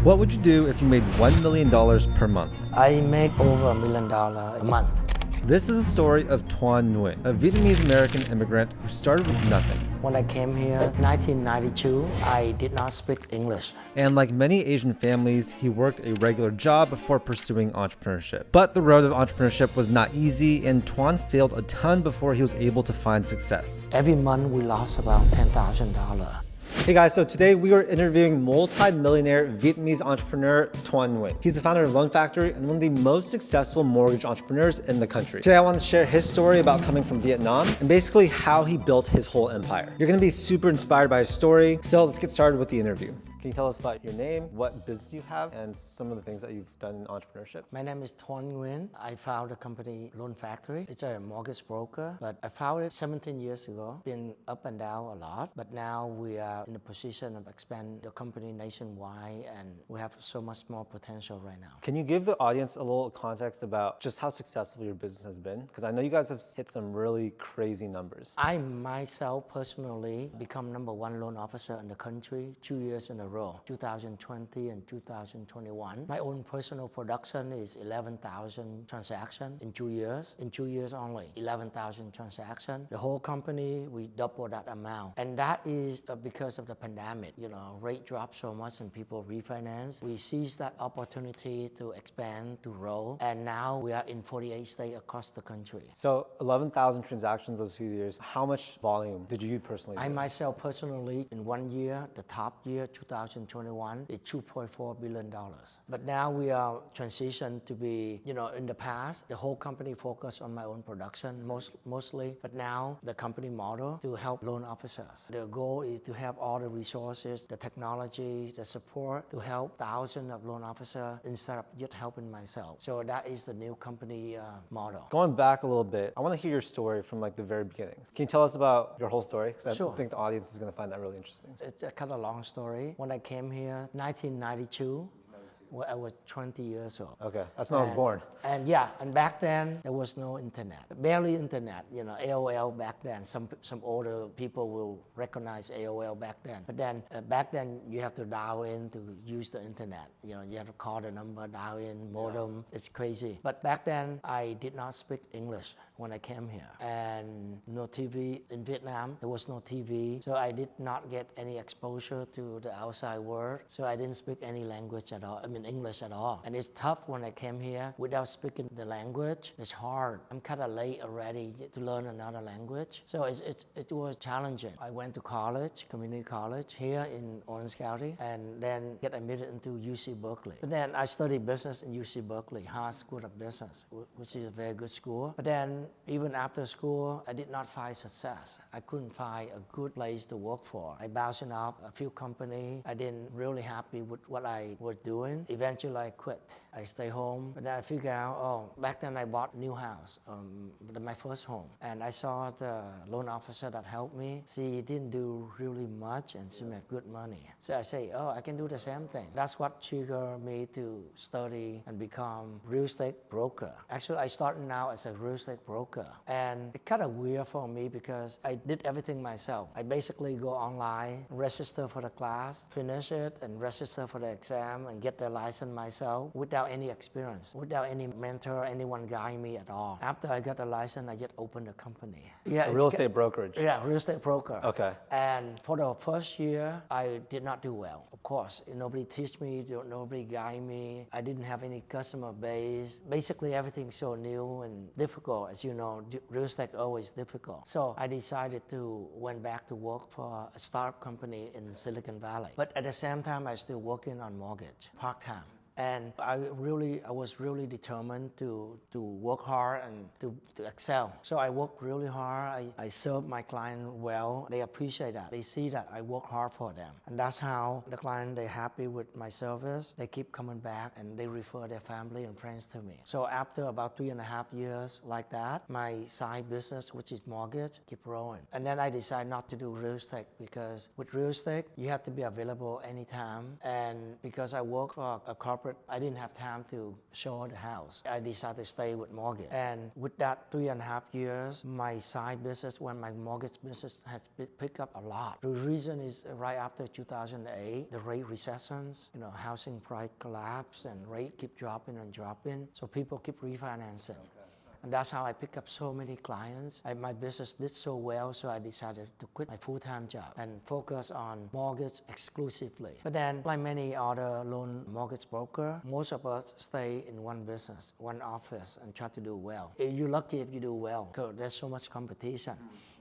What would you do if you made $1 million per month? I make over $1 million a month. This is the story of Thuan Nguyen, a Vietnamese American immigrant who started with nothing. When I came here in 1992, I did not speak English. And like many Asian families, he worked a regular job before pursuing entrepreneurship. But the road of entrepreneurship was not easy, and Thuan failed a ton before he was able to find success. Every month we lost about $10,000. Hey guys, so today we are interviewing multi-millionaire Vietnamese entrepreneur Thuan Nguyen. He's the founder of Loan Factory and one of the most successful mortgage entrepreneurs in the country. Today I want to share his story about coming from Vietnam and basically how he built his whole empire. You're going to be super inspired by his story, so let's get started with the interview. Can you tell us about your name, what business you have, and some of the things that you've done in entrepreneurship? My name is Thuan Nguyen. I founded a company, Loan Factory. It's a mortgage broker, but I founded it 17 years ago. Been up and down a lot, but now we are in a position of expand the company nationwide, and we have so much more potential right now. Can you give the audience a little context about just how successful your business has been? Because I know you guys have hit some really crazy numbers. I myself personally become #1 loan officer in the country 2 years in a row, 2020 and 2021. My own personal production is 11,000 transactions in 2 years. In 2 years only, 11,000 transactions. The whole company, we double that amount. And that is because of the pandemic. You know, rate dropped so much and people refinance. We seized that opportunity to expand, to grow. And now we are in 48 states across the country. So 11,000 transactions those few years. How much volume did you personally do? I myself personally, in 1 year, the top year, 2021, is $2.4 billion. But now we are transitioned to be, in the past, the whole company focused on my own production mostly. But now the company model to help loan officers. The goal is to have all the resources, the technology, the support to help thousands of loan officers instead of just helping myself. So that is the new company model. Going back a little bit, I want to hear your story from like the very beginning. Can you tell us about your whole story? Because Sure. I think the audience is going to find that really interesting. It's a kind of long story. When I came here, 1992, when I was 20 years old. Okay, that's when I was born. And back then there was no internet, barely internet. AOL back then. Some older people will recognize AOL back then. But then back then you have to dial in to use the internet. You have to call the number, dial in, modem. It's crazy. But back then I did not speak English when I came here, and no TV in Vietnam. There was no TV, so I did not get any exposure to the outside world. So I didn't speak any language at all. English at all. And it's tough when I came here without speaking the language. It's hard. I'm kind of late already to learn another language. So it was challenging. I went to college, community college here in Orange County, and then get admitted into UC Berkeley. But then I studied business in UC Berkeley, Hart School of Business, which is a very good school. But then even after school, I did not find success. I couldn't find a good place to work for. I bounced off a few companies. I didn't really happy with what I was doing. Eventually I quit. I stay home, but then I figure out, back then I bought a new house, my first home. And I saw the loan officer that helped me. He didn't do really much and she made good money. So I say, I can do the same thing. That's what triggered me to study and become real estate broker. Actually, I started now as a real estate broker. And it's kind of weird for me because I did everything myself. I basically go online, register for the class, finish it, and register for the exam and get the license myself without any experience, without any mentor, anyone guide me at all. After I got the license, I just opened a company. A real estate brokerage. Yeah, real estate broker. Okay. And for the first year, I did not do well. Of course, nobody teach me, nobody guide me. I didn't have any customer base. Basically, everything's so new and difficult. As you know, real estate always difficult. So I decided to went back to work for a startup company in Silicon Valley. But at the same time, I still working on mortgage part-time. And I was really determined to work hard and to excel. So I work really hard. I serve my client well. They appreciate that. They see that I work hard for them. And that's how the client, they're happy with my service. They keep coming back and they refer their family and friends to me. So after about 3.5 years like that, my side business, which is mortgage, keep growing. And then I decided not to do real estate because with real estate, you have to be available anytime. And because I work for a corporate corporate, I didn't have time to show the house. I decided to stay with mortgage. And with that 3.5 years, my side business, when my mortgage business has picked up a lot. The reason is right after 2008, the rate recessions, housing price collapse and rate keep dropping and dropping. So people keep refinancing. And that's how I picked up so many clients. My business did so well, so I decided to quit my full-time job and focus on mortgage exclusively. But then, like many other loan mortgage broker, most of us stay in one business, one office, and try to do well. You're lucky if you do well, because there's so much competition.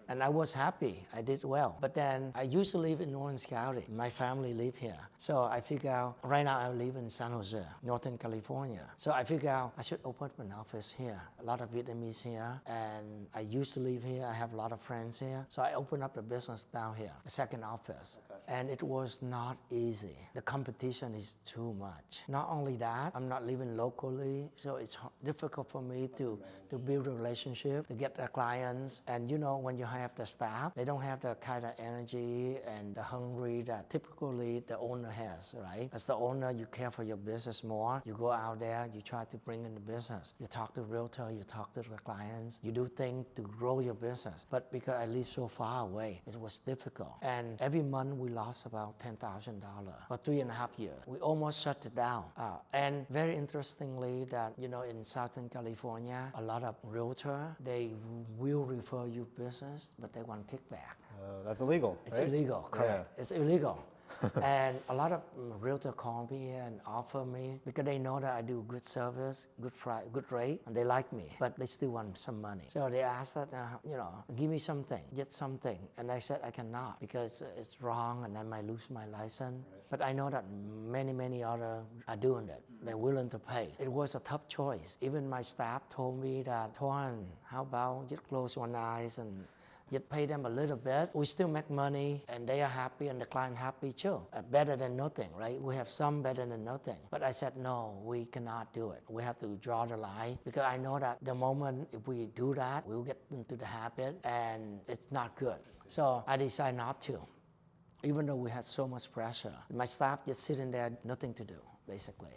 And I was happy, I did well. But then I used to live in Orange County. My family live here. So I figured out, right now I live in San Jose, Northern California. So I figured out I should open up an office here. A lot of Vietnamese here. And I used to live here. I have a lot of friends here. So I opened up the business down here, a second office. And it was not easy. The competition is too much. Not only that, I'm not living locally. So it's difficult for me to build a relationship, to get the clients. And when you have the staff, they don't have the kind of energy and the hungry that typically the owner has, right? As the owner, you care for your business more. You go out there, you try to bring in the business. You talk to realtor, you talk to the clients, you do things to grow your business. But because I live so far away, it was difficult. And every month we lost about $10,000 for 3.5 years. We almost shut it down. And very interestingly that, in Southern California, a lot of realtor, they will refer you business, but they want kickback. That's illegal, It's right? illegal, correct. Yeah. It's illegal. And a lot of realtors call me and offer me because they know that I do good service, good price, good rate, and they like me, but they still want some money. So they ask that, give me something, get something. And I said I cannot because it's wrong and I might lose my license. Right. But I know that many others are doing it. They're willing to pay. It was a tough choice. Even my staff told me that, Thuan, how about just close one eye and just pay them a little bit. We still make money and they are happy and the client happy too. Better than nothing, right? We have some better than nothing. But I said, no, we cannot do it. We have to draw the line because I know that the moment if we do that, we'll get into the habit and it's not good. So I decided not to, even though we had so much pressure. My staff just sitting there, nothing to do. Basically,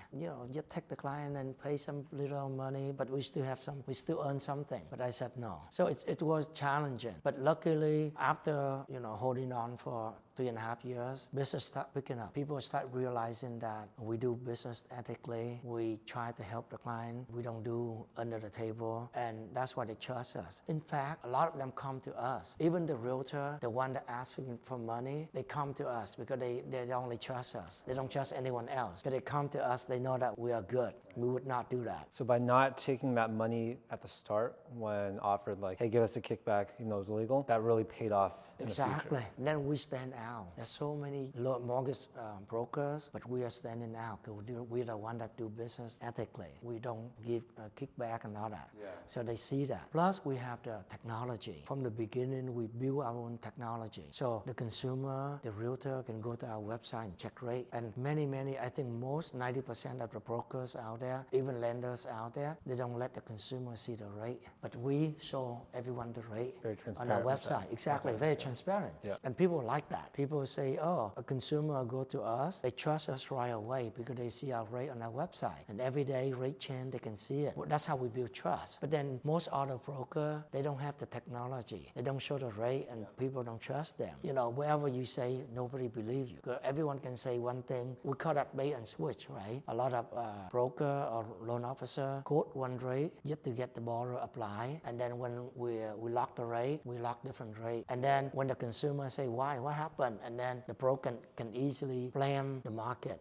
just take the client and pay some little money, but we still earn something. But I said no. So it was challenging. But luckily, after holding on for 3.5 years, business start picking up. People start realizing that we do business ethically. We try to help the client. We don't do under the table, and that's why they trust us. In fact, a lot of them come to us. Even the realtor, the one that asks for money, they come to us because they only trust us. They don't trust anyone else. But they come to us, they know that we are good. We would not do that. So by not taking that money at the start when offered like, hey, give us a kickback, even though it was illegal, that really paid off in Exactly. the future. And then we stand out. There's so many mortgage brokers, but we are standing out because we're the one that do business ethically. We don't give a kickback and all that. Yeah. So they see that. Plus we have the technology. From the beginning, we build our own technology. So the consumer, the realtor can go to our website and check rate. And many, I think most 90% of the brokers out there, even lenders out there, they don't let the consumer see the rate. But we show everyone the rate on our website. Exactly, very transparent. Yeah. And people like that. People say, oh, a consumer go to us, they trust us right away because they see our rate on our website. And every day rate change, they can see it. That's how we build trust. But then most other broker, they don't have the technology. They don't show the rate and people don't trust them. Wherever you say, nobody believes you. Everyone can say one thing. We call that bait and switch, right? A lot of broker or loan officer quote one rate just to get the borrower apply. And then when we lock the rate, we lock different rate. And then when the consumer say, why? What happened? And then the broker can easily blame the market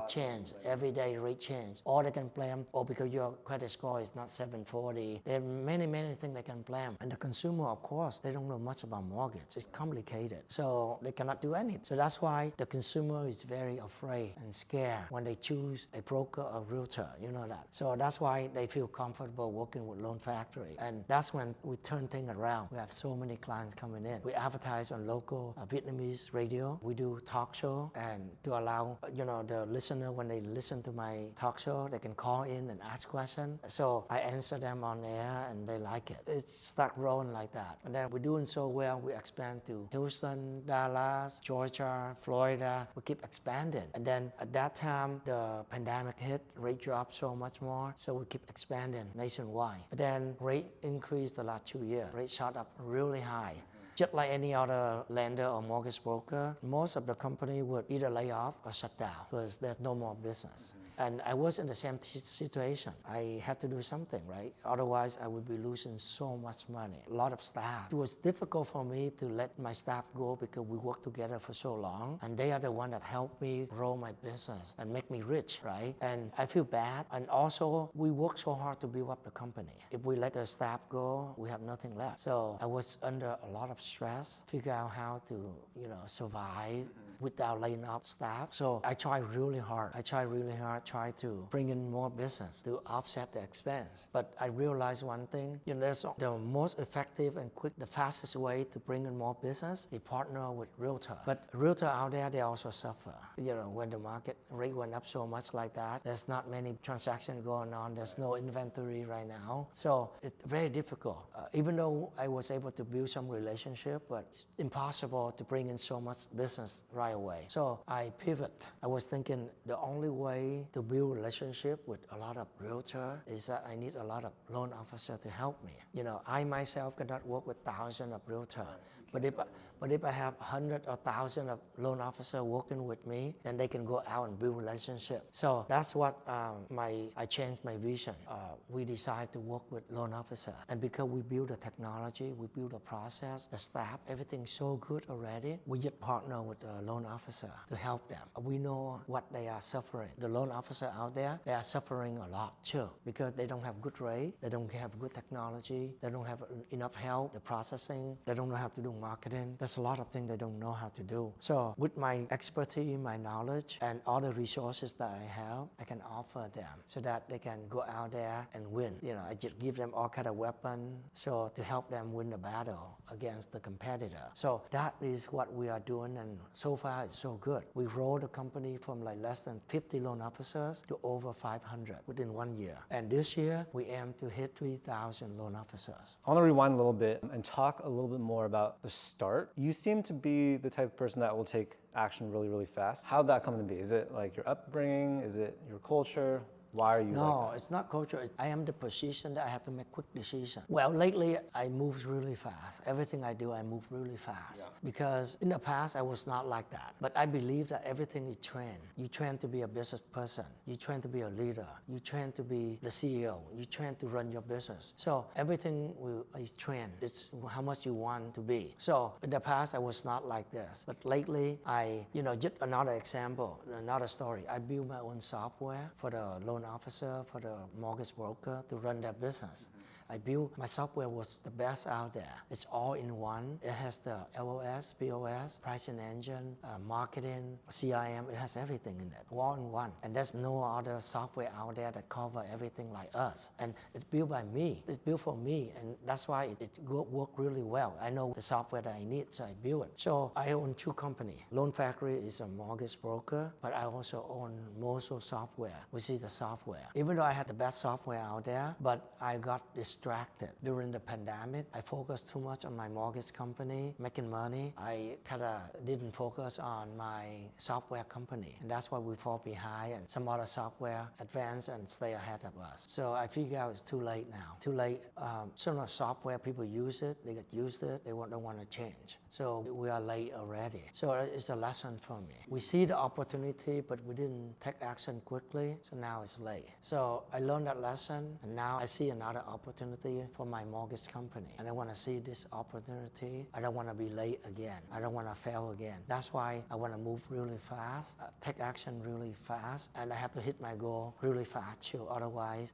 change, everyday rate change. Or they can blame, because your credit score is not 740. There are many things they can blame. And the consumer, of course, they don't know much about mortgage. It's complicated. So they cannot do anything. So that's why the consumer is very afraid and scared when they choose a broker or realtor, that. So that's why they feel comfortable working with Loan Factory. And that's when we turn things around. We have so many clients coming in. We advertise on local Vietnamese radio. We do talk show and to allow, the listener, when they listen to my talk show, they can call in and ask questions. So I answer them on air and they like it. It start growing like that. And then we're doing so well, we expand to Houston, Dallas, Georgia, Florida. We keep expanding. And then at that time, the the pandemic hit, rate dropped so much more, so we keep expanding nationwide. But then rate increased the last 2 years. Rate shot up really high. Just like any other lender or mortgage broker, most of the company would either lay off or shut down because there's no more business. And I was in the same situation. I had to do something, right? Otherwise, I would be losing so much money. A lot of staff. It was difficult for me to let my staff go because we worked together for so long. And they are the one that helped me grow my business and make me rich, right? And I feel bad. And also, we worked so hard to build up the company. If we let the staff go, we have nothing left. So I was under a lot of stress, figure out how to, survive without laying off staff. So I tried really hard. Try to bring in more business to offset the expense. But I realized one thing, there's the most effective and quick, the fastest way to bring in more business, they partner with Realtor. But Realtor out there, they also suffer. When the market rate went up so much like that, there's not many transactions going on. There's no inventory right now. So it's very difficult. Even though I was able to build some relationship, but it's impossible to bring in so much business right away. So I pivot. I was thinking the only way to build relationship with a lot of realtor is that I need a lot of loan officer to help me. I myself cannot work with thousands of realtor, but if I have hundreds or thousands of loan officers working with me, then they can go out and build relationship. So that's what I changed my vision. We decided to work with loan officer, and because we build the technology, we build the process, the staff, everything's so good already. We just partner with a loan officer to help them. We know what they are suffering. The loan officer out there, they are suffering a lot too because they don't have good rate, they don't have good technology, they don't have enough help, the processing, they don't know how to do marketing. There's a lot of things they don't know how to do. So with my expertise, my knowledge, and all the resources that I have, I can offer them so that they can go out there and win. I just give them all kind of weapons so to help them win the battle against the competitor. So that is what we are doing, and so far it's so good. We rolled the company from like less than 50 loan officers to over 500 within 1 year. And this year, we aim to hit 3,000 loan officers. I want to rewind a little bit and talk a little bit more about the start. You seem to be the type of person that will take action really, really fast. How'd that come to be? Is it like your upbringing? Is it your culture? Why are you No, like that? it's not culture. I am the position that I have to make quick decisions. Well, lately, I move really fast. Everything I do, I move really fast. Because in the past, I was not like that. But I believe that everything is trained. You train to be a business person. You train to be a leader. You train to be the CEO. You train to run your business. So everything is trained. It's how much you want to be. So in the past, I was not like this. But lately, just another example, another story. I built my own software for the loan officer, for the mortgage broker to run their business. I built, my software was the best out there. It's all in one. It has the LOS, POS, pricing engine, marketing, CRM. It has everything in it, all in one. And there's no other software out there that cover everything like us. And it's built by me. It's built for me. And that's why it worked really well. I know the software that I need, so I built it. So I own 2 companies. Loan Factory is a mortgage broker, but I also own Moso Software, which is the software. Even though I had the best software out there, but I got distracted. During the pandemic, I focused too much on my mortgage company, making money. I kind of didn't focus on my software company. And that's why we fall behind, and some other software advance and stay ahead of us. So I figure out it's too late now. Too late. Some of the software, people use it, they get used to it, they don't want to change. So we are late already. So it's a lesson for me. We see the opportunity, but we didn't take action quickly, so now it's late. So I learned that lesson, and now I see another opportunity for my mortgage company. And I want to see this opportunity. I don't want to be late again. I don't want to fail again. That's why I want to move really fast, take action really fast, and I have to hit my goal really fast too. Otherwise,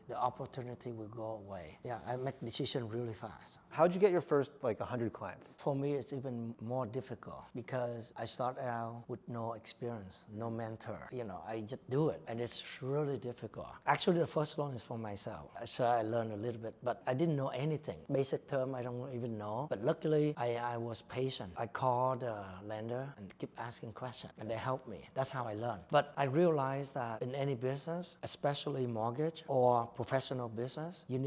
the opportunity will go away. Yeah, I make decisions really fast. How'd you get your first 100 clients? For me, it's even more difficult because I started out with no experience, no mentor. I just do it, and it's really really difficult. Actually, the first loan is for myself. So I learned a little bit, but I didn't know anything. Basic term, I don't even know. But luckily, I was patient. I called the lender and keep asking questions, and they helped me. That's how I learned. But I realized that in any business, especially mortgage or professional business, you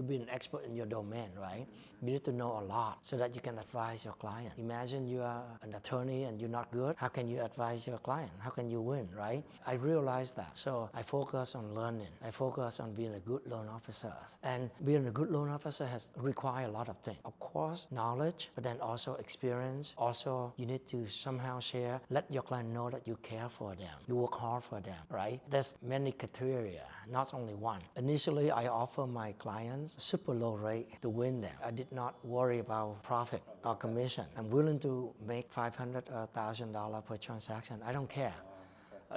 be an expert in your domain, right? You need to know a lot so that you can advise your client. Imagine you are an attorney and you're not good. How can you advise your client? How can you win, right? I realized that. So I focus on learning. I focus on being a good loan officer. And being a good loan officer requires a lot of things. Of course, knowledge, but then also experience. Also, you need to somehow share, let your client know that you care for them. You work hard for them, right? There's many criteria, not only one. Initially, I offer my clients super low rate to win them. I did not worry about profit or commission. I'm willing to make $500 or $1,000 per transaction. I don't care.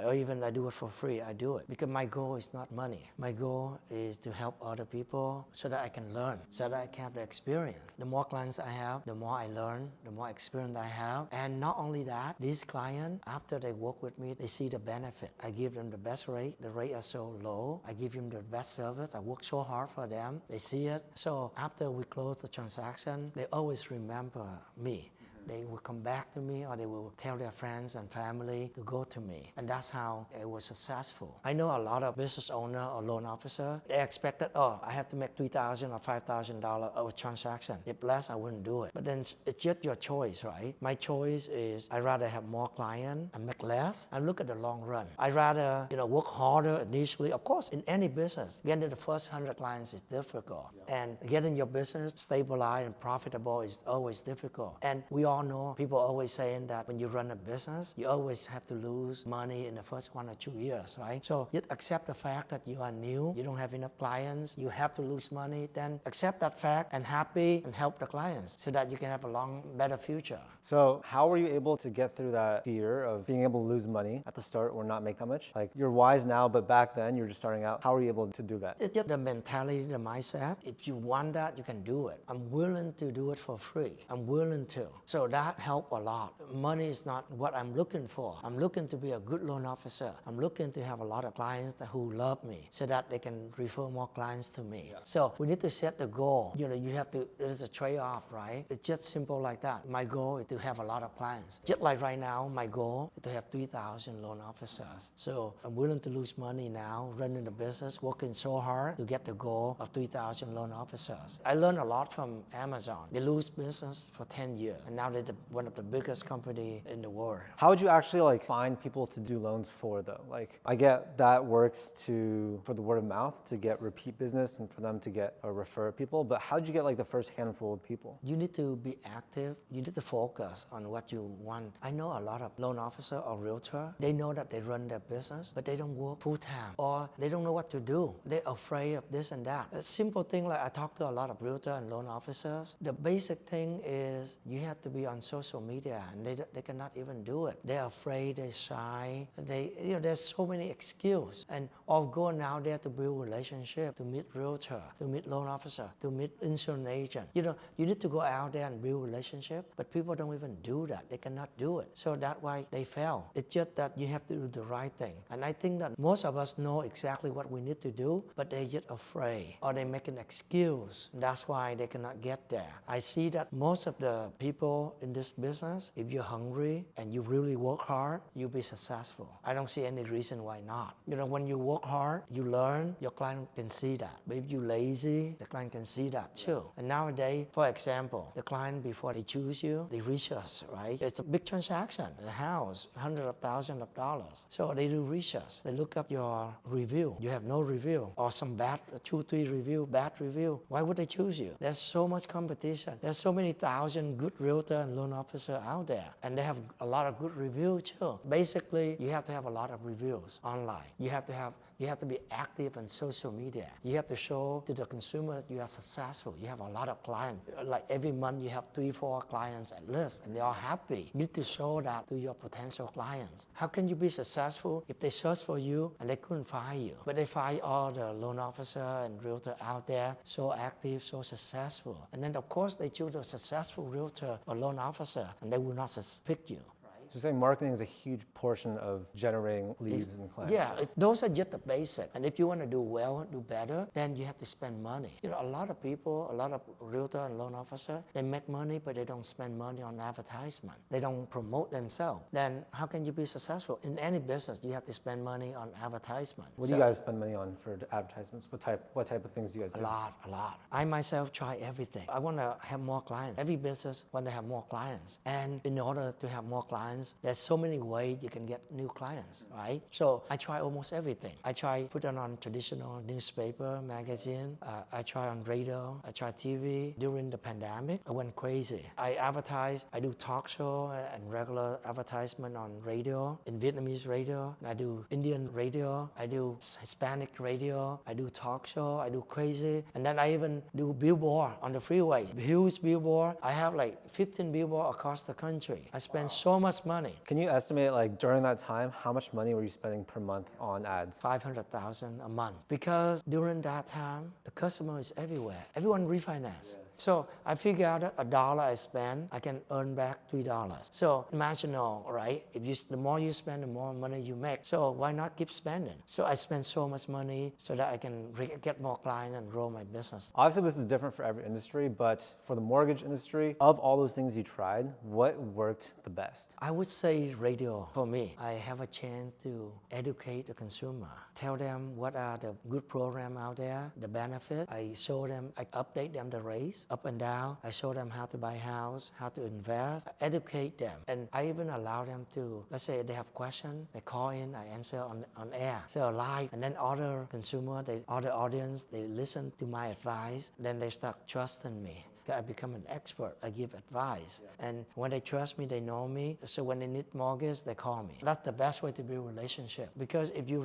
Or even I do it for free, I do it. Because my goal is not money. My goal is to help other people so that I can learn, so that I can have the experience. The more clients I have, the more I learn, the more experience I have. And not only that, these clients, after they work with me, they see the benefit. I give them the best rate. The rate is so low. I give them the best service. I work so hard for them. They see it. So after we close the transaction, they always remember me. They will come back to me, or they will tell their friends and family to go to me. And that's how it was successful. I know a lot of business owner or loan officer, they expect that, oh, I have to make $3,000 or $5,000 a transaction. If less, I wouldn't do it. But then it's just your choice, right? My choice is I'd rather have more clients and make less and look at the long run. I'd rather work harder initially. Of course, in any business, getting the first 100 clients is difficult. And getting your business stabilized and profitable is always difficult. And we all know, people always saying that when you run a business, you always have to lose money in the first 1 or 2 years, right? So you accept the fact that you are new, you don't have enough clients, you have to lose money, then accept that fact and happy and help the clients so that you can have a better future. So how were you able to get through that fear of being able to lose money at the start or not make that much? Like, you're wise now, but back then you were just starting out. How were you able to do that? It's just the mentality, the mindset. If you want that, you can do it. I'm willing to do it for free. I'm willing to. So that helped a lot. Money is not what I'm looking for. I'm looking to be a good loan officer. I'm looking to have a lot of clients who love me so that they can refer more clients to me. Yeah. So we need to set the goal. You have to, there's a trade-off, right? It's just simple like that. My goal is to have a lot of clients. Just like right now, my goal is to have 3,000 loan officers. So I'm willing to lose money now, running the business, working so hard to get the goal of 3,000 loan officers. I learned a lot from Amazon. They lose business for 10 years, and now they're one of the biggest company in the world. How would you actually find people to do loans for though? Like, I get that works for the word of mouth to get repeat business and for them to get refer people, but how did you get the first handful of people? You need to be active. You need to focus on what you want. I know a lot of loan officer or realtor, they know that they run their business, but they don't work full time or they don't know what to do. They're afraid of this and that. A simple thing, like I talk to a lot of realtor and loan officers, the basic thing is you have to be on social media, and they cannot even do it. They're afraid, they're shy. There's so many excuses. And all going out there to build relationship, to meet realtor, to meet loan officer, to meet insurance agent. You need to go out there and build relationship, but people don't even do that. They cannot do it. So that's why they fail. It's just that you have to do the right thing. And I think that most of us know exactly what we need to do, but they're just afraid or they make an excuse. That's why they cannot get there. I see that most of the people in this business, if you're hungry and you really work hard, you'll be successful. I don't see any reason why not. When you work hard, you learn, your client can see that. But if you're lazy, the client can see that too. And nowadays, for example, the client, before they choose you, they research, right? It's a big transaction, a house, hundreds of thousands of dollars. So they do research. They look up your review. You have no review or some bad, 2-3 review, bad review. Why would they choose you? There's so much competition. There's so many thousand good realtor and loan officer out there, and they have a lot of good reviews too. Basically, you have to have a lot of reviews online. You have to be active on social media. You have to show to the consumer that you are successful. You have a lot of clients. Like every month you have 3-4 clients at least, and they are happy. You need to show that to your potential clients. How can you be successful if they search for you and they couldn't find you? But they find all the loan officer and realtor out there so active, so successful. And then of course they choose a successful realtor or loan officer, and they will not pick you. So you're saying marketing is a huge portion of generating leads and clients. Yeah, those are just the basic. And if you want to do well, do better, then you have to spend money. You know, a lot of people, a lot of realtor and loan officer, they make money, but they don't spend money on advertisement. They don't promote themselves. Then how can you be successful? In any business, you have to spend money on advertisement. What do you guys spend money on for advertisements? What type of things do you guys do? A lot. I myself try everything. I want to have more clients. Every business want to have more clients. And in order to have more clients, there's so many ways you can get new clients, right? So I try almost everything. I try put it on traditional newspaper, magazine. I try on radio. I try TV. During the pandemic, I went crazy. I advertise. I do talk show and regular advertisement on radio, in Vietnamese radio. I do Indian radio. I do Hispanic radio. I do talk show. I do crazy. And then I even do billboard on the freeway. Huge billboard. I have like 15 billboard across the country. I spend so much money. Can you estimate, like, during that time, how much money were you spending per month on ads? 500,000 a month. Because during that time, the customer is everywhere. Everyone refinance. Yeah. So I figure out that $1 I spend, I can earn back $3. So marginal, right? The more you spend, the more money you make. So why not keep spending? So I spend so much money so that I can get more clients and grow my business. Obviously, this is different for every industry, but for the mortgage industry, of all those things you tried, what worked the best? I would say radio for me. I have a chance to educate the consumer, tell them what are the good programs out there, the benefit. I show them, I update them the rates, up and down. I show them how to buy a house, how to invest, I educate them. And I even allow them to, let's say they have questions, they call in, I answer on air. So live, and then other consumer, other audience, they listen to my advice, then they start trusting me. I become an expert. I give advice. And when they trust me, they know me. So when they need mortgage, they call me. That's the best way to build a relationship. Because if you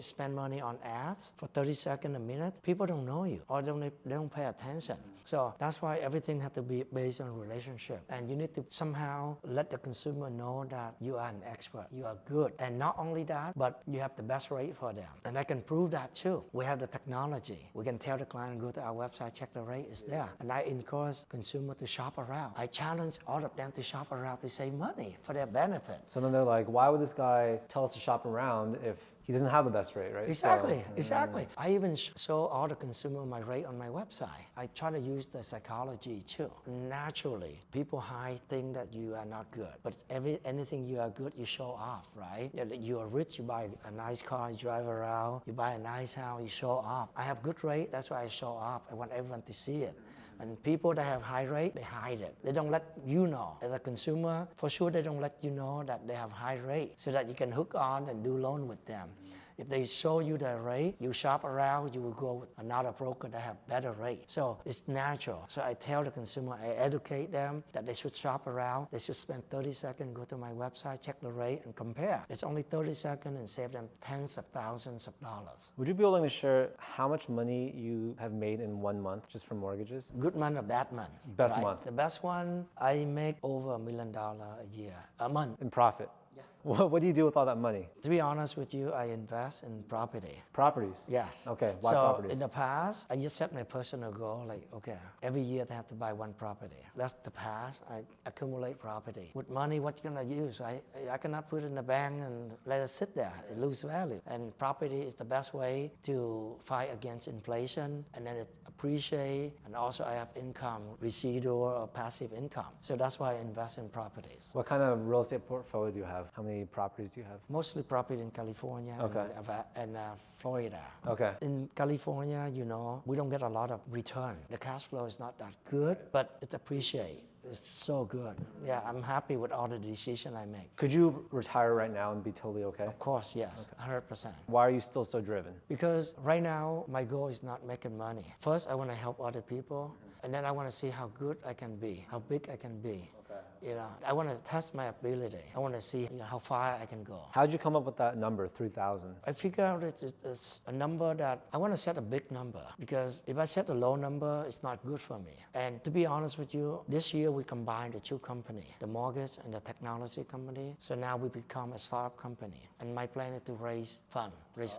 spend money on ads for 30 seconds a minute, people don't know you or they don't pay attention. So that's why everything has to be based on relationship. And you need to somehow let the consumer know that you are an expert, you are good. And not only that, but you have the best rate for them. And I can prove that too. We have the technology. We can tell the client, go to our website, check the rate, it's there. And I encourage consumer to shop around. I challenge all of them to shop around to save money for their benefit. So then they're like, why would this guy tell us to shop around if he doesn't have the best rate, right? Exactly. I even show all the consumer my rate on my website. I try to use the psychology too. Naturally, people hide things that you are not good. But anything you are good, you show off, right? You are rich, you buy a nice car, you drive around, you buy a nice house, you show off. I have good rate, that's why I show off. I want everyone to see it. And people that have high rate, they hide it. They don't let you know. As a consumer, for sure they don't let you know that they have high rate so that you can hook on and do loan with them. If they show you the rate, you shop around, you will go with another broker that have better rate. So it's natural. So I tell the consumer, I educate them that they should shop around. They should spend 30 seconds, go to my website, check the rate, and compare. It's only 30 seconds and save them tens of thousands of dollars. Would you be willing to share how much money you have made in 1 month just from mortgages? Good month or bad month? Best month. The best one, I make over $1 million a month. In profit? Yeah. What do you do with all that money? To be honest with you, I invest in property. Properties? Yes. Okay, why so properties? In the past, I just set my personal goal, like, okay, every year I have to buy one property. That's the past. I accumulate property. With money, what you gonna use? I cannot put it in the bank and let it sit there. It lose value. And property is the best way to fight against inflation, and then it appreciate, and also I have income, residual or passive income. So that's why I invest in properties. What kind of real estate portfolio do you have? How many properties do you have? Mostly property in California and Florida. Okay. In California, we don't get a lot of return. The cash flow is not that good, but it's appreciated. It's so good. Yeah, I'm happy with all the decisions I make. Could you retire right now and be totally okay? Of course, yes, okay. 100%. Why are you still so driven? Because right now, my goal is not making money. First, I want to help other people, and then I want to see how good I can be, how big I can be. I want to test my ability. I want to see how far I can go. How did you come up with that number, 3,000? I figured out it's a number that I want to set a big number, because if I set a low number, it's not good for me. And to be honest with you, this year we combined the two companies, the mortgage and the technology company. So now we become a startup company. And my plan is to raise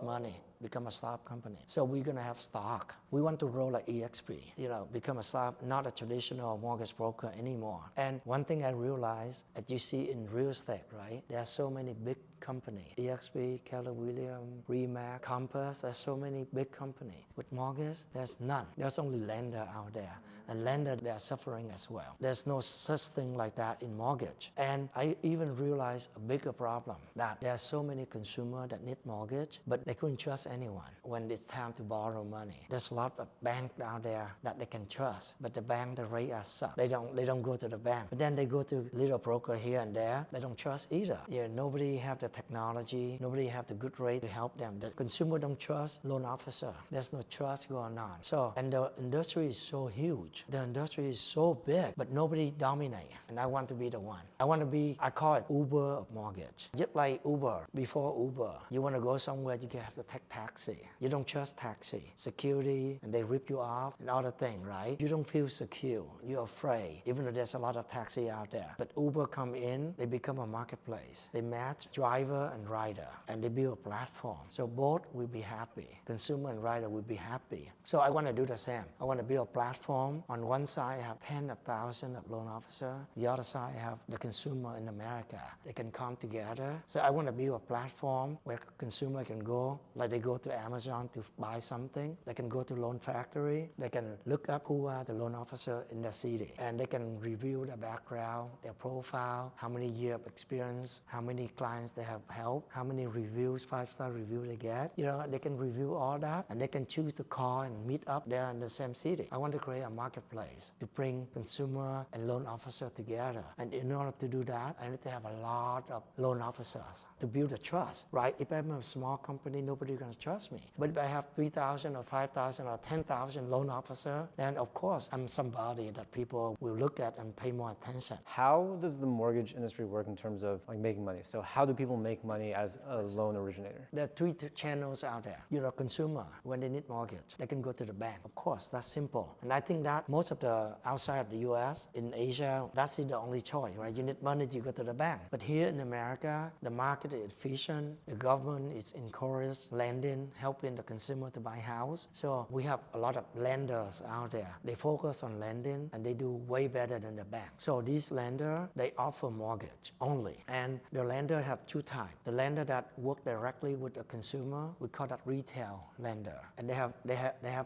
money. become a startup company. So we're going to have stock. We want to roll like EXP, become a startup, not a traditional mortgage broker anymore. And one thing I realized that you see in real estate, right? There are so many big companies. EXP, Keller Williams, Remax, Compass, there's so many big companies. With mortgage, there's none. There's only lender out there. And lender, they're suffering as well. There's no such thing like that in mortgage. And I even realized a bigger problem, that there are so many consumers that need mortgage, but they couldn't trust anyone when it's time to borrow money. There's a lot of banks out there that they can trust, but the bank, the rate are suck. They don't go to the bank. But then they go to little broker here and there. They don't trust either. Nobody have the technology. Nobody have the good rate to help them. The consumer don't trust loan officer. There's no trust going on. So, and the industry is so huge. The industry is so big, but nobody dominate. And I want to be the one. I call it Uber of mortgage. Just like Uber, before Uber, you want to go somewhere, you have to take taxi. You don't trust taxi. Security, and they rip you off and other thing, right? You don't feel secure. You're afraid, even though there's a lot of taxi out there. But Uber come in, they become a marketplace. They match driver and rider, and they build a platform. So both will be happy. Consumer and rider will be happy. So I want to do the same. I want to build a platform. On one side, I have tens of thousands of loan officers. The other side, I have the consumer in America. They can come together. So I want to build a platform where consumer can go, like they go to Amazon to buy something. They can go to Loan Factory. They can look up who are the loan officer in the city. And they can review their background, their profile, how many years of experience, how many clients they have helped, how many reviews, 5-star review they get. They can review all that, and they can choose to call and meet up there in the same city. I want to create a marketplace to bring consumer and loan officer together. And in order to do that, I need to have a lot of loan officers to build a trust, right? If I'm a small company, nobody's going to trust me. But if I have 3,000 or 5,000 or 10,000 loan officer, then of course I'm somebody that people will look at and pay more attention. How does the mortgage industry work in terms of like making money? So how do people make money as a loan originator? There are three channels out there. Consumer, when they need mortgage, they can go to the bank. Of course, that's simple. And I think that most of the outside of the US, in Asia, that's the only choice, right? You need money, you go to the bank. But here in America, the market is efficient. The government is encouraged lending, helping the consumer to buy house. So we have a lot of lenders out there. They focus on lending and they do way better than the bank. So these lenders, they offer mortgage only. And the lender have two types. The lender that work directly with the consumer, we call that retail lender. And they have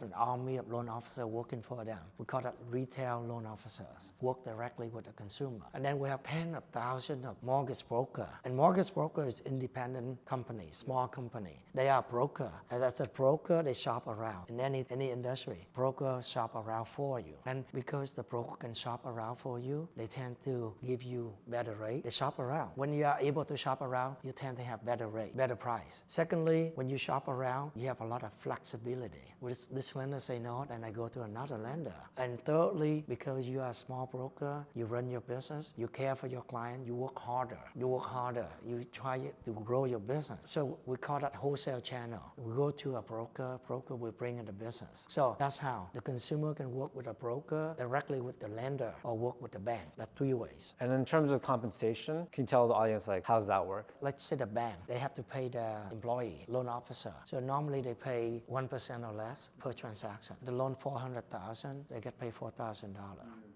an army of loan officers working for them. We call that retail loan officers, work directly with the consumer. And then we have tens of thousands of mortgage broker. And mortgage broker is independent company, small company. They are broker. As a broker, they shop around. In any industry, broker shop around for you. And because the broker can shop around for you, they tend to give you better rate. They shop around. When you are able to shop around, you tend to have better rate, better price. Secondly, when you shop around, you have a lot of flexibility. With this lender say no, then I go to another lender. And thirdly, because you are a small broker, you run your business, you care for your client, you work harder. You try to grow your business. So we call that wholesale channel. We go to a broker will bring in the business. So that's how the consumer can work with a broker, directly with the lender, or work with the bank. That's three ways. And in terms of compensation, can you tell the audience how does that work? Let's say the bank, they have to pay the employee, loan officer. So normally they pay 1% or less per transaction. The loan $400,000, they get paid $4,000,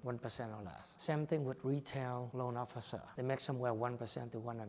1% or less. Same thing with retail loan officer. They make somewhere 1% to 1.5%.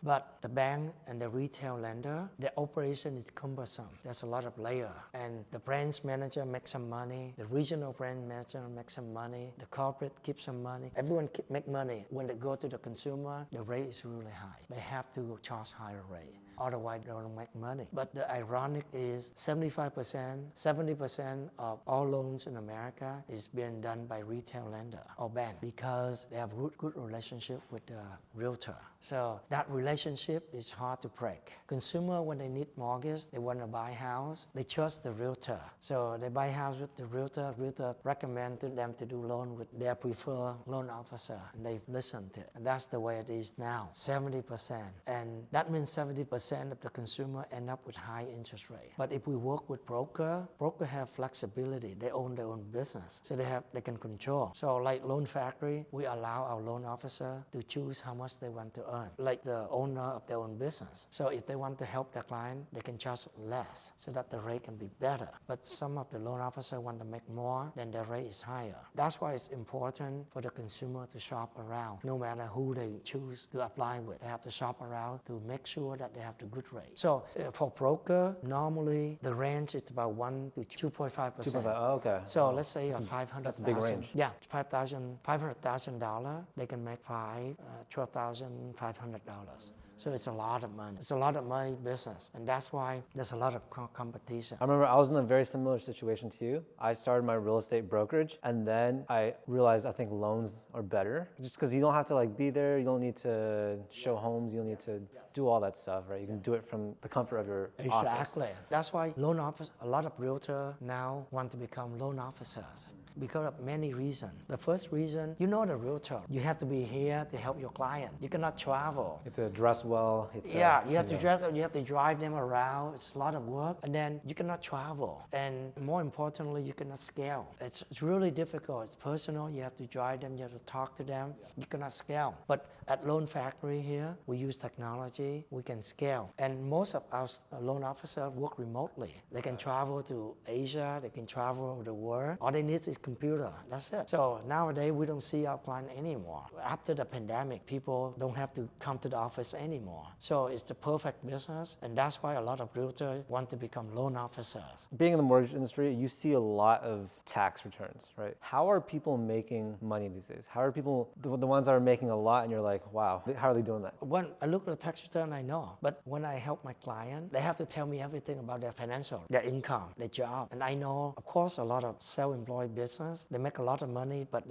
But the bank and the retail lender, their operation is cumbersome. There's a lot of layer. And the branch manager makes some money. The regional branch manager makes some money. The corporate keeps some money. Everyone make money. When they go to the consumer, the rate is really high. They have to charge higher rate. Otherwise, they don't make money. But the ironic is 75%, 70% of all loans in America is being done by retail lender or bank because they have good relationship with the realtor. So that relationship is hard to break. Consumer, when they need mortgage, they want to buy house, they trust the realtor. So they buy house with the realtor recommend to them to do loan with their preferred loan officer, and they listen to it. And that's the way it is now, 70%. And that means 70% of the consumer end up with high interest rate. But if we work with broker have flexibility. They own their own business. So they can control. So like Loan Factory, we allow our loan officer to choose how much they want to earn, like the owner of their own business. So if they want to help their client, they can charge less so that the rate can be better. But some of the loan officers want to make more, then the rate is higher. That's why it's important for the consumer to shop around. No matter who they choose to apply with, they have to shop around to make sure that they have the good rate. So for broker, normally the range is about 1 to 2.5%. 2.5. Oh, okay. So let's say a 500,000. That's a big range. Yeah, $500,000, they can make $12,500. So it's a lot of money. It's a lot of money business, and that's why there's a lot of competition. I remember I was in a very similar situation to you. I started my real estate brokerage, and then I realized I think loans are better, just because you don't have to like be there. You don't need to show homes. You don't need to do all that stuff, right? You can do it from the comfort of your office. Exactly. That's why loan office. A lot of realtors now want to become loan officers, because of many reasons. The first reason, you know the realtor. You have to be here to help your client. You cannot travel. You have to dress well. You have to dress up, you have to drive them around. It's a lot of work. And then you cannot travel. And more importantly, you cannot scale. It's really difficult. It's personal. You have to drive them. You have to talk to them. You cannot scale. But at Loan Factory here, we use technology. We can scale. And most of our loan officers work remotely. They can travel to Asia. They can travel over the world. All they need is computer. That's it. So nowadays, we don't see our client anymore. After the pandemic, people don't have to come to the office anymore. So it's the perfect business, and that's why a lot of realtors want to become loan officers. Being in the mortgage industry, you see a lot of tax returns, right? How are people making money these days? How are people, the ones that are making a lot and you're like, wow, how are they doing that? When I look at the tax return, I know. But when I help my client, they have to tell me everything about their financial, their income, their job. And I know, of course, a lot of self-employed business, they make a lot of money, but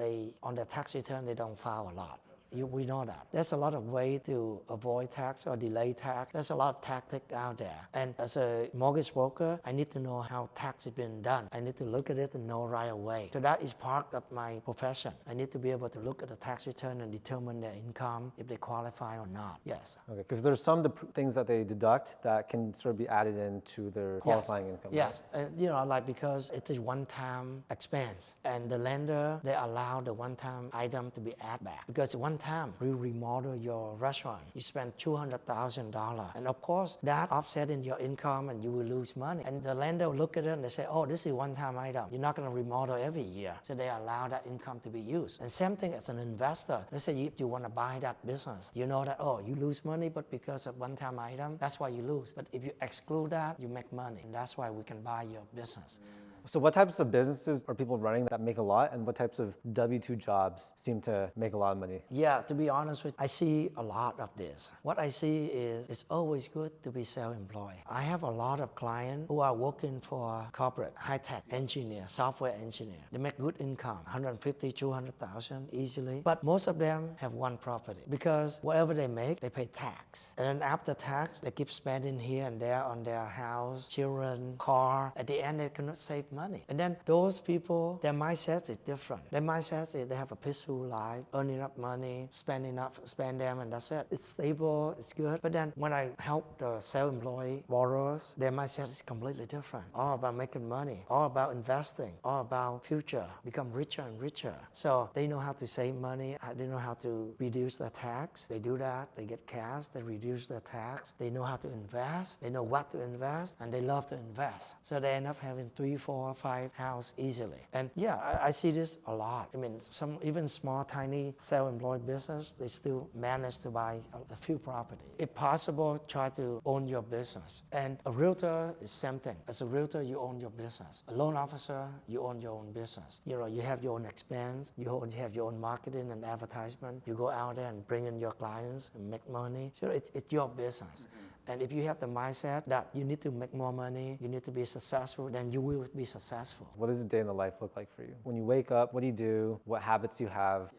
on their tax return, they don't file a lot. We know that. There's a lot of ways to avoid tax or delay tax. There's a lot of tactics out there. And as a mortgage broker, I need to know how tax is being done. I need to look at it and know right away. So that is part of my profession. I need to be able to look at the tax return and determine their income, if they qualify or not. Yes. Okay, because there's some things that they deduct that can sort of be added into their qualifying income. Yes, like because it is one-time expense. And the lender, they allow the one-time item to be added back. Because one time you remodel your restaurant, you spend $200,000, and of course that offset in your income and you will lose money. And the lender will look at it and they say, oh, this is a one-time item, you're not going to remodel every year, so they allow that income to be used. And same thing as an investor, they say if you want to buy that business, you know that, oh, you lose money, but because of one-time item, that's why you lose. But if you exclude that, you make money, and that's why we can buy your business. So what types of businesses are people running that make a lot, and what types of W-2 jobs seem to make a lot of money? Yeah, to be honest with you, I see a lot of this. What I see is it's always good to be self-employed. I have a lot of clients who are working for corporate, high-tech engineer, software engineer. They make good income, 150, 200,000 easily. But most of them have one property, because whatever they make, they pay tax. And then after tax, they keep spending here and there on their house, children, car. At the end, they cannot save money. And then those people, their mindset is different. Their mindset is they have a peaceful life, earning up money, spend them, and that's it. It's stable, it's good. But then when I help the self-employed borrowers, their mindset is completely different. All about making money, all about investing, all about future, become richer and richer. So they know how to save money, they know how to reduce their tax. They do that, they get cash, they reduce their tax. They know how to invest, they know what to invest, and they love to invest. So they end up having 3, 4, 5 houses easily. And yeah, I see this a lot. I mean, some even small, tiny self-employed business, they still manage to buy a few properties. If possible, try to own your business. And a realtor is same thing. As a realtor, you own your business. A loan officer, you own your own business. You know, you have your own expense, you have your own marketing and advertisement. You go out there and bring in your clients and make money. So it's your business. And if you have the mindset that you need to make more money, you need to be successful, then you will be successful. What does a day in the life look like for you? When you wake up, what do you do? What habits do you have?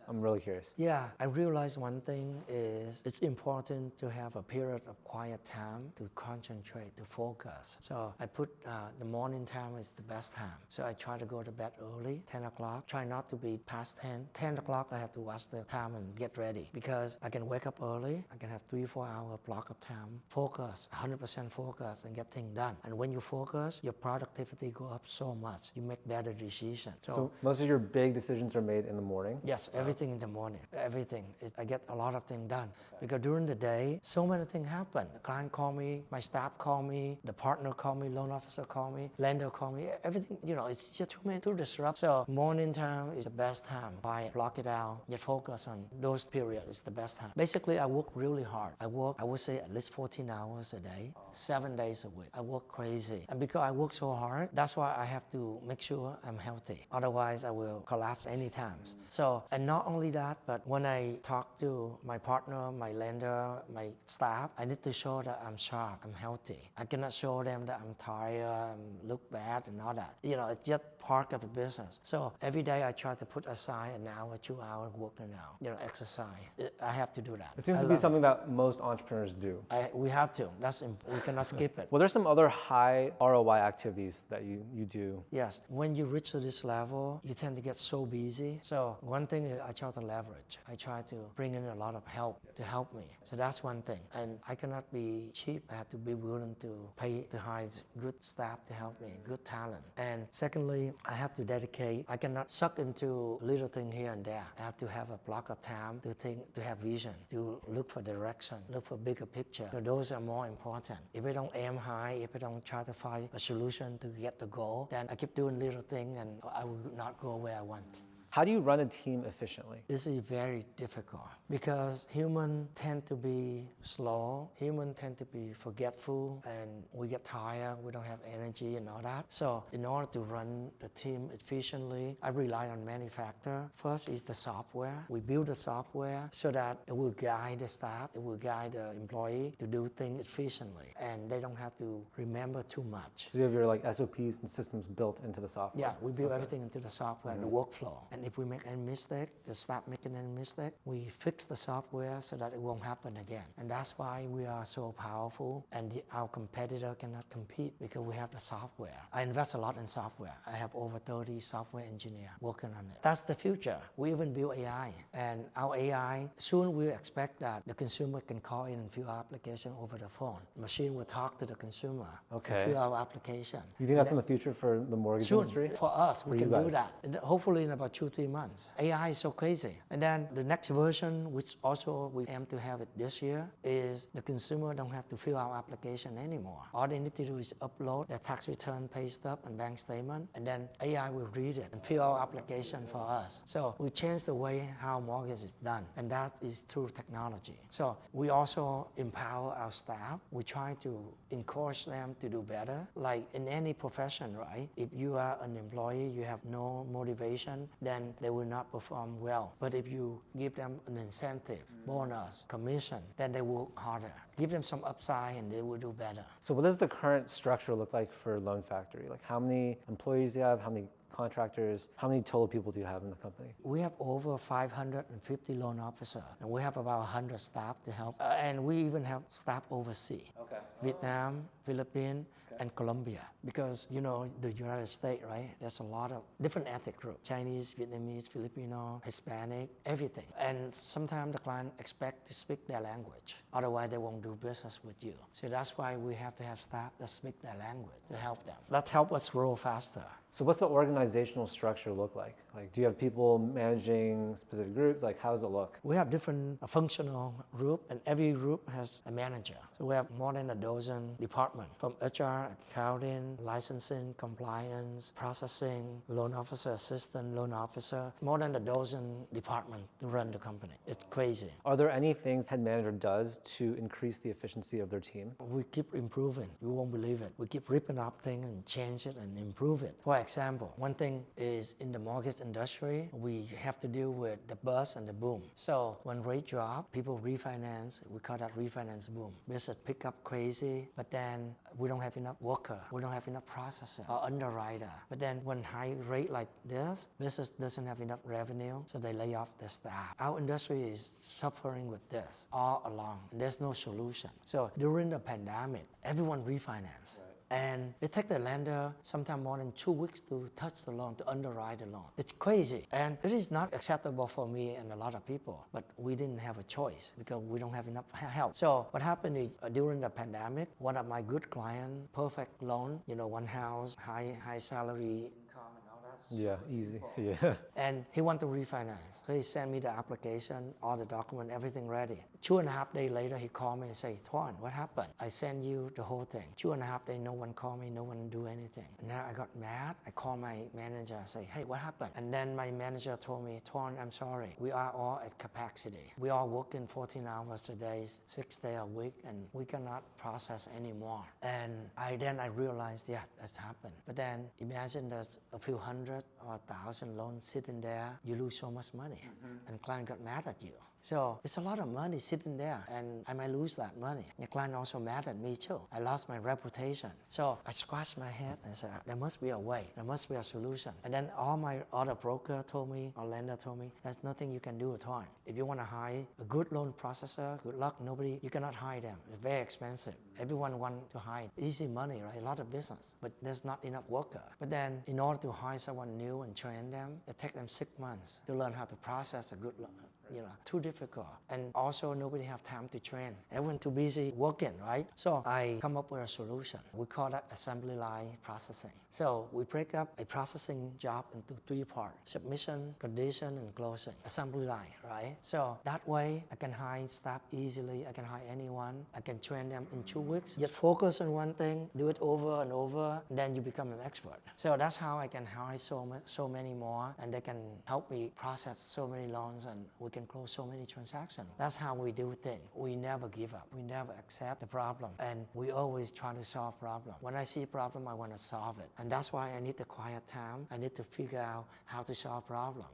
I'm really curious. Yeah, I realized one thing is it's important to have a period of quiet time to concentrate, to focus. So I put the morning time is the best time. So I try to go to bed early, 10 o'clock. Try not to be past 10. 10 o'clock, I have to watch the time and get ready, because I can wake up early. I can have 3-4 hour block of time. Focus, 100% focus, and get things done. And when you focus, your productivity go up so much. You make better decisions. So most of your big decisions are made in the morning? Yes, everything everything in the morning. Everything. I get a lot of things done. Because during the day, so many things happen. The client call me, my staff call me, the partner call me, loan officer call me, lender call me. Everything, it's just too many to disrupt. So morning time is the best time. Quiet, block it out, get focus on those periods. It's the best time. Basically, I work really hard. I would say at least 14 hours a day, 7 days a week. I work crazy. And because I work so hard, that's why I have to make sure I'm healthy. Otherwise, I will collapse any times. So, and not only that, but when I talk to my partner, my lender, my staff, I need to show that I'm sharp, I'm healthy. I cannot show them that I'm tired, look bad and all that. It's just part of the business. So every day I try to put aside an hour, 2 hours working out, exercise. I have to do that. It seems to be something that most entrepreneurs do. We have to. We cannot skip it. Well, there's some other high ROI activities that you do. Yes. When you reach to this level, you tend to get so busy. So one thing is I try to leverage. I try to bring in a lot of help to help me. So that's one thing. And I cannot be cheap. I have to be willing to pay to hire good staff to help me, good talent. And secondly, I have to dedicate. I cannot suck into little thing here and there. I have to have a block of time to think, to have vision, to look for direction, look for bigger picture. So those are more important. If I don't aim high, if I don't try to find a solution to get the goal, then I keep doing little thing and I will not go where I want. How do you run a team efficiently? This is very difficult because humans tend to be slow, humans tend to be forgetful, and we get tired, we don't have energy and all that. So in order to run the team efficiently, I rely on many factors. First is the software. We build the software so that it will guide the staff, it will guide the employee to do things efficiently, and they don't have to remember too much. So you have your SOPs and systems built into the software? Yeah, we build everything into the software, the workflow. And if we make any mistake, the staff making any mistake, we fix the software so that it won't happen again. And that's why we are so powerful and our competitor cannot compete because we have the software. I invest a lot in software. I have over 30 software engineers working on it. That's the future. We even build AI. And our AI, soon we expect that the consumer can call in and fill our application over the phone. The machine will talk to the consumer and fill our application. You think that's in the future for the mortgage industry? For us, we can do that. And hopefully in about 2-3 months. AI is so crazy. And then the next version, which also we aim to have it this year, is the consumer don't have to fill out application anymore. All they need to do is upload their tax return, pay stub, and bank statement, and then AI will read it and fill out application for us. So we change the way how mortgage is done, and that is through technology. So we also empower our staff. We try to encourage them to do better. Like in any profession, right? If you are an employee, you have no motivation, then they will not perform well. But if you give them an incentive, bonus, commission, then they work harder. Give them some upside and they will do better. So what does the current structure look like for Loan Factory? Like how many employees do you have? How many contractors? How many total people do you have in the company? We have over 550 loan officers, and we have about 100 staff to help. And we even have staff overseas. Vietnam, Philippines, and Colombia. Because, the United States, right? There's a lot of different ethnic groups. Chinese, Vietnamese, Filipino, Hispanic, everything. And sometimes the client expect to speak their language. Otherwise, they won't do business with you. So that's why we have to have staff that speak their language to help them. That helps us grow faster. So what's the organizational structure look like? Like, do you have people managing specific groups? Like, how does it look? We have different functional groups, and every group has a manager. So we have more than a dozen departments, from HR, accounting, licensing, compliance, processing, loan officer, assistant, loan officer, more than a dozen departments to run the company. It's crazy. Are there any things head manager does to increase the efficiency of their team? We keep improving. You won't believe it. We keep ripping up things and change it and improve it. For example, one thing is in the mortgage industry, we have to deal with the bust and the boom. So when rate drop, people refinance. We call that refinance boom. Business pick up crazy, but then we don't have enough worker. We don't have enough processor or underwriter. But then when high rate like this, business doesn't have enough revenue, so they lay off the staff. Our industry is suffering with this all along. There's no solution. So during the pandemic, everyone refinanced. And it takes the lender sometimes more than 2 weeks to touch the loan, to underwrite the loan. It's crazy. And it is not acceptable for me and a lot of people. But we didn't have a choice because we don't have enough help. So what happened is during the pandemic, one of my good clients, perfect loan, one house, high salary income and all that Yeah, easy. Yeah. And he wanted to refinance. So he sent me the application, all the document, everything ready. 2.5 days later, he called me and said, Thuan, what happened? I sent you the whole thing. 2.5 days, no one called me, no one do anything. And now I got mad. I called my manager, say, hey, what happened? And then my manager told me, Thuan, I'm sorry. We are all at capacity. We are working 14 hours a day, 6 days a week, and we cannot process anymore. And I realized, yeah, that's happened. But then imagine there's a few hundred or 1,000 loans sitting there, you lose so much money, and client got mad at you. So it's a lot of money sitting there, and I might lose that money. The client also mad at me too. I lost my reputation. So I scratched my head and said, there must be a way. There must be a solution. And then all my other broker told me, or lender told me, there's nothing you can do at all. If you want to hire a good loan processor, good luck, you cannot hire them. It's very expensive. Everyone wants to hire easy money, right? A lot of business, but there's not enough worker. But then in order to hire someone new and train them, it takes them 6 months to learn how to process a good loan. Too difficult. And also nobody have time to train. Everyone too busy working, right? So I come up with a solution. We call that assembly line processing. So we break up a processing job into 3 parts: submission, condition, and closing. Assembly line, right? So that way I can hire staff easily. I can hire anyone. I can train them in 2 weeks. Just focus on one thing, do it over and over, and then you become an expert. So that's how I can hire so many more, and they can help me process so many loans, and we can close so many transactions. That's how we do things. We never give up. We never accept the problem, and we always try to solve problem. When I see a problem, I want to solve it, and that's why I need the quiet time. I need to figure out how to solve problem.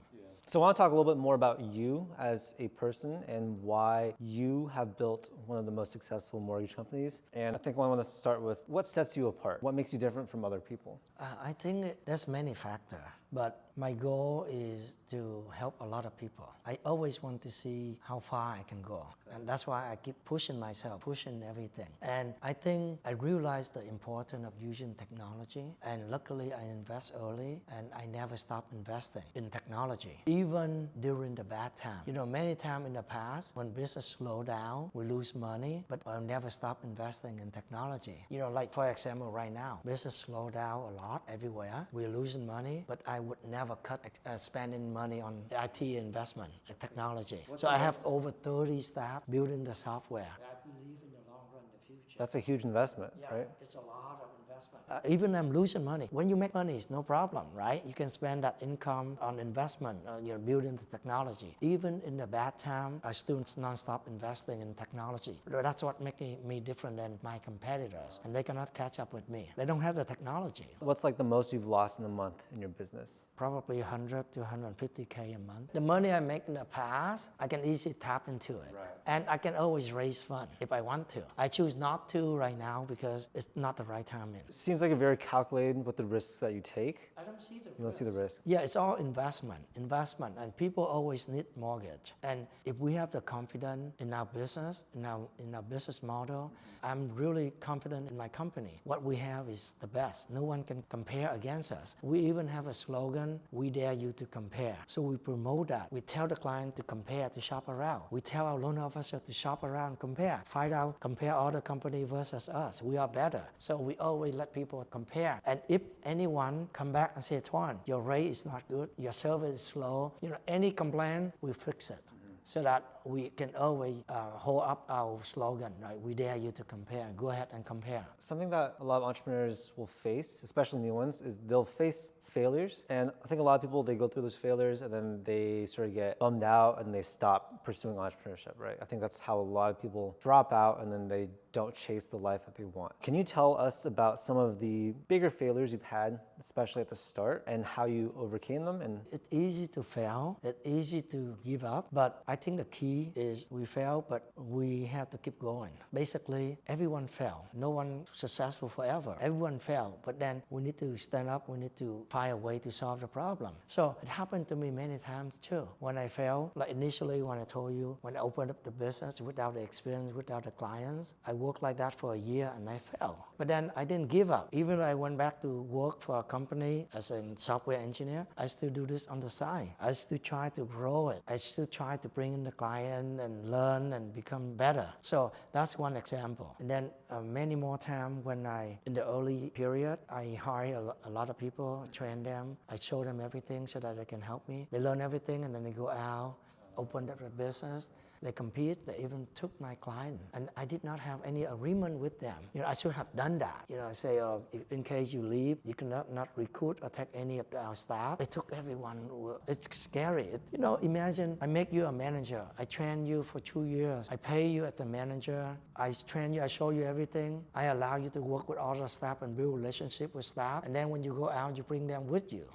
So I want to talk a little bit more about you as a person and why you have built one of the most successful mortgage companies. And I think I want to start with what sets you apart? What makes you different from other people? I think there's many factors, but my goal is to help a lot of people. I always want to see how far I can go. And that's why I keep pushing myself, pushing everything. And I think I realized the importance of using technology. And luckily I invest early, and I never stop investing in technology, even during the bad time. Many times in the past, when business slow down, we lose money, but I'll never stop investing in technology. Like for example, right now, business slow down a lot everywhere. We're losing money, but I would never cut spending money on IT investment, technology. So I have over 30 staff building the software. I believe in the long run, the future. That's a huge investment, right? It's a lot of investment. Even I'm losing money. When you make money, it's no problem, right? You can spend that income on investment, building the technology. Even in the bad time, I still non-stop investing in technology. That's what makes me different than my competitors, and they cannot catch up with me. They don't have the technology. What's like the most you've lost in a month in your business? Probably 100 to 150K a month. The money I make in the past, I can easily tap into it. Right. And I can always raise funds if I want to. I choose not to right now because it's not the right timing. Seems like you're very calculated with the risks that you take. I don't see the risk. You don't see the risk? Yeah, it's all investment, and people always need mortgage. And if we have the confidence in our business, in our business model, I'm really confident in my company. What we have is the best. No one can compare against us. We even have a slogan, we dare you to compare. So we promote that. We tell the client to compare, to shop around. We tell our loan officer to shop around, compare, find out, compare other company versus us. We are better. So we always let people compare. And if anyone come back and say, Thuan, your rate is not good, your service is slow, any complaint, we fix it. So that we can always hold up our slogan, right? We dare you to compare. Go ahead and compare. Something that a lot of entrepreneurs will face, especially new ones, is they'll face failures. And I think a lot of people, they go through those failures and then they sort of get bummed out and they stop pursuing entrepreneurship, right? I think that's how a lot of people drop out and then they don't chase the life that they want. Can you tell us about some of the bigger failures you've had, especially at the start, and how you overcame them? And it's easy to fail. It's easy to give up. But I think the key is we fail, but we have to keep going. Basically, everyone fail. No one successful forever. Everyone fail. But then we need to stand up. We need to find a way to solve the problem. So it happened to me many times too. When I failed, like initially when I told you, when I opened up the business without the experience, without the clients, I worked like that for a year and I failed. But then I didn't give up. Even though I went back to work for a company as a software engineer, I still do this on the side. I still try to grow it. I still try to bring in the client client and learn and become better. So that's one example. And then many more times when in the early period, I hire a lot of people, train them, I show them everything so that they can help me. They learn everything and then they go out, open up a business. They compete. They even took my client, and I did not have any agreement with them. I should have done that. Say, if in case you leave, you cannot not recruit or take any of our staff. They took everyone. It's scary. Imagine I make you a manager. I train you for 2 years. I pay you as a manager. I train you. I show you everything. I allow you to work with other staff and build relationship with staff. And then when you go out, you bring them with you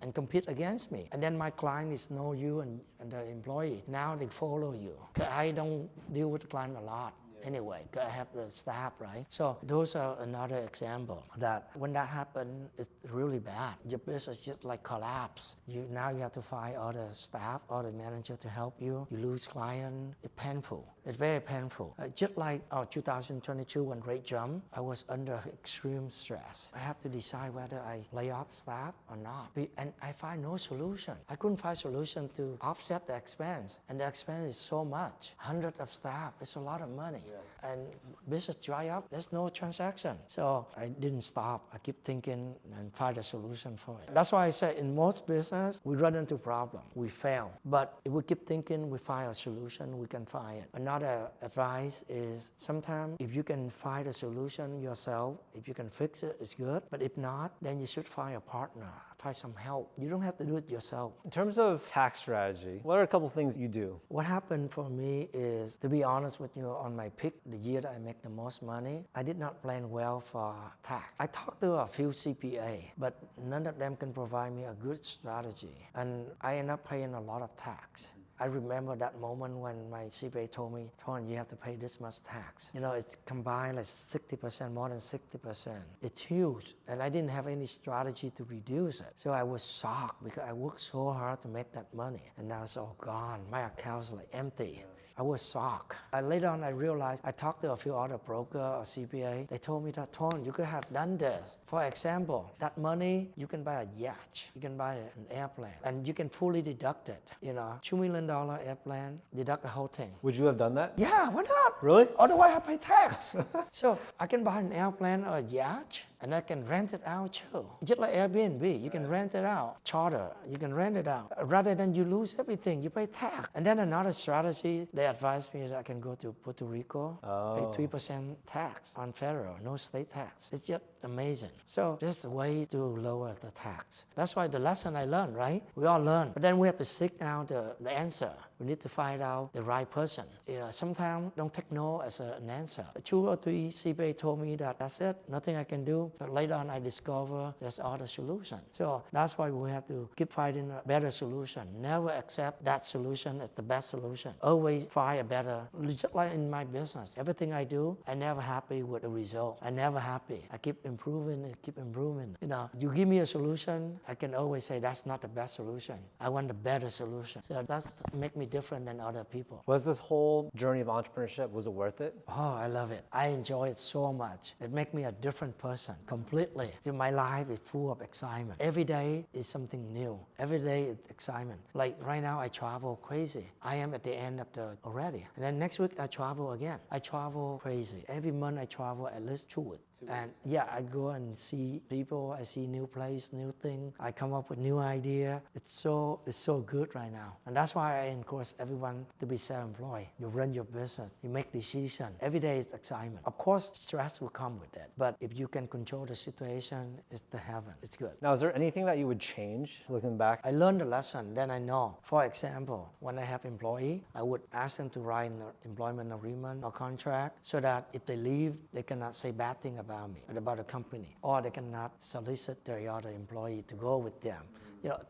and compete against me. And then my client is know you and the employee. Now they follow you. I don't deal with the client a lot. Anyway, I have the staff, right? So those are another example that when that happens, it's really bad. Your business just like collapse. Now you have to find other staff, other manager to help you. You lose client. It's painful. It's very painful. Just like 2022 when rate jumped, I was under extreme stress. I have to decide whether I lay off staff or not. And I find no solution. I couldn't find solution to offset the expense. And the expense is so much. Hundreds of staff. It's a lot of money. Yeah. And business dry up. There's no transaction. So I didn't stop. I keep thinking and find a solution for it. That's why I say in most business, we run into problem. We fail. But if we keep thinking, we find a solution, we can find it. Another advice is sometimes if you can find a solution yourself, if you can fix it, it's good. But if not, then you should find a partner. Find some help. You don't have to do it yourself. In terms of tax strategy, what are a couple things you do? What happened for me is, to be honest with you, on my peak, the year that I make the most money, I did not plan well for tax. I talked to a few CPA, but none of them can provide me a good strategy. And I end up paying a lot of tax. I remember that moment when my CPA told me, Thuan, you have to pay this much tax. It's combined like 60%, more than 60%. It's huge. And I didn't have any strategy to reduce it. So I was shocked because I worked so hard to make that money. And now it's all gone. My account's like empty. I was shocked. Later on, I realized I talked to a few other broker or CPA. They told me that, Thuan, you could have done this. For example, that money, you can buy a yacht. You can buy an airplane. And you can fully deduct it. $2 million airplane, deduct the whole thing. Would you have done that? Yeah, why not? Really? Otherwise, I pay tax. So I can buy an airplane or a yacht, and I can rent it out too. Just like Airbnb, you can rent it out. Charter, you can rent it out. Rather than you lose everything, you pay tax. And then another strategy, they advised me that I can go to Puerto Rico, pay 3% tax on federal, no state tax. It's just amazing. So there's a way to lower the tax. That's why the lesson I learned, right? We all learn. But then we have to seek out the answer. We need to find out the right person. Sometimes don't take no as an answer. 2 or 3 CPA told me that that's it, nothing I can do. But later on I discover there's other solution. So that's why we have to keep finding a better solution. Never accept that solution as the best solution. Always find a better, just like in my business. Everything I do, I never happy with the result. I never happy. I keep improving and keep improving. You give me a solution, I can always say that's not the best solution. I want the better solution. So that's make me different than other people. Was this whole journey of entrepreneurship, was it worth it? Oh, I love it. I enjoy it so much. It makes me a different person completely. So my life is full of excitement. Every day is something new. Every day is excitement. Like right now I travel crazy. I am at the end of the already. And then next week I travel again. I travel crazy. Every month I travel at least 2 weeks. And yeah, I go and see people. I see new place, new thing. I come up with new idea. It's so good right now. And that's why I encourage everyone to be self-employed. You run your business. You make decisions. Every day is excitement. Of course, stress will come with that. But if you can control the situation, it's the heaven. It's good. Now, is there anything that you would change looking back? I learned the lesson, then I know. For example, when I have employee, I would ask them to write an employment agreement or contract so that if they leave, they cannot say bad thing about me and about the company, or they cannot solicit the other employee to go with them.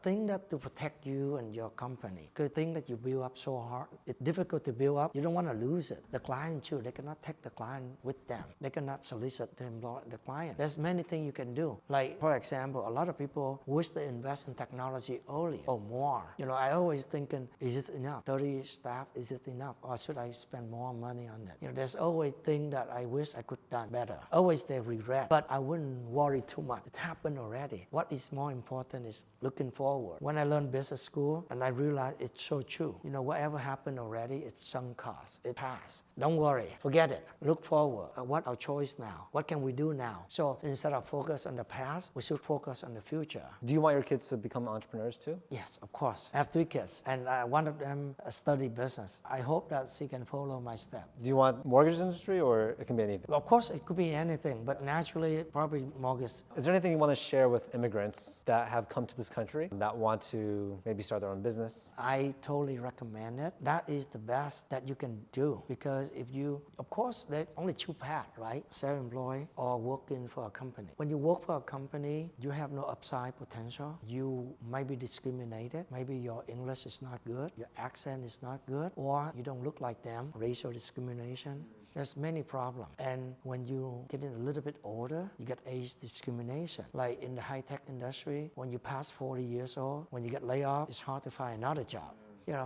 Think that to protect you and your company. Because think that you build up so hard, it's difficult to build up. You don't want to lose it. The client too, they cannot take the client with them. They cannot solicit the client. There's many things you can do. Like, for example, a lot of people wish they invest in technology early or more. I always thinking, is it enough? 30 staff, is it enough? Or should I spend more money on that? There's always things that I wish I could done better. Always they regret. But I wouldn't worry too much. It happened already. What is more important is looking forward. When I learned business school, and I realized it's so true. whatever happened already, it's sunk cost. It passed. Don't worry. Forget it. Look forward. What our choice now? What can we do now? So instead of focus on the past, we should focus on the future. Do you want your kids to become entrepreneurs too? Yes, of course. I have 3 kids, and one of them study business. I hope that she can follow my step. Do you want mortgage industry, or it can be anything? Of course, it could be anything, but naturally, probably mortgage. Is there anything you want to share with immigrants that have come to this country that want to maybe start their own business? I totally recommend it. That is the best that you can do, because if you, of course, there's only 2 paths, right? Self-employed or working for a company. When you work for a company, you have no upside potential. You might be discriminated. Maybe your English is not good, your accent is not good, or you don't look like them, racial discrimination. There's many problems. And when you get in a little bit older, you get age discrimination. Like in the high-tech industry, when you pass 40 years old, when you get laid off, it's hard to find another job.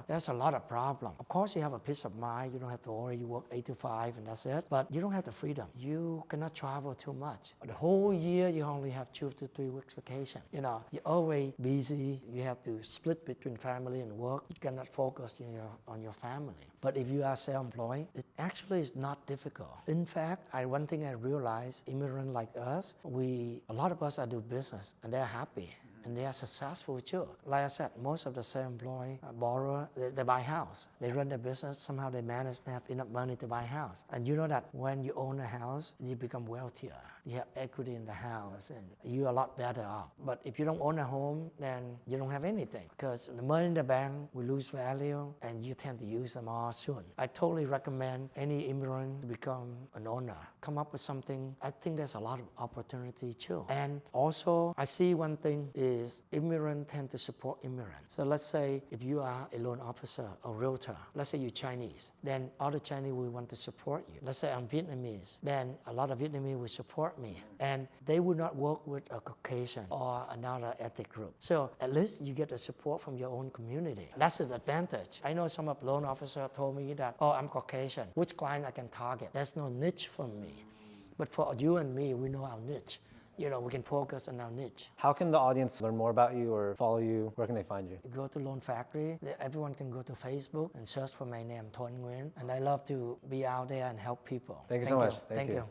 There's a lot of problems. Of course, you have a peace of mind. You don't have to worry. You work 8 to 5 and that's it. But you don't have the freedom. You cannot travel too much. The whole year, you only have 2 to 3 weeks vacation. You're always busy. You have to split between family and work. You cannot focus on your family. But if you are self-employed, it actually is not difficult. In fact, one thing I realized, immigrants like us, a lot of us are doing business and they're happy. And they are successful too. Like I said, most of the self-employed borrower, they buy a house. They run their business, somehow they manage to have enough money to buy a house. And you know that when you own a house, you become wealthier. You have equity in the house and you're a lot better off. But if you don't own a home, then you don't have anything, because the money in the bank will lose value and you tend to use them all soon. I totally recommend any immigrant to become an owner. Come up with something. I think there's a lot of opportunity too. And also, I see one thing is immigrants tend to support immigrants. So let's say if you are a loan officer or realtor, let's say you're Chinese, then other Chinese will want to support you. Let's say I'm Vietnamese, then a lot of Vietnamese will support me. And they will not work with a Caucasian or another ethnic group. So at least you get the support from your own community. That's an advantage. I know some of loan officers told me that, I'm Caucasian. Which client I can target? There's no niche for me. But for you and me, we know our niche. We can focus on our niche. How can the audience learn more about you or follow you? Where can they find you? Go to Loan Factory. Everyone can go to Facebook and search for my name, Thuan Nguyen. And I love to be out there and help people. Thank you so much. Thank you.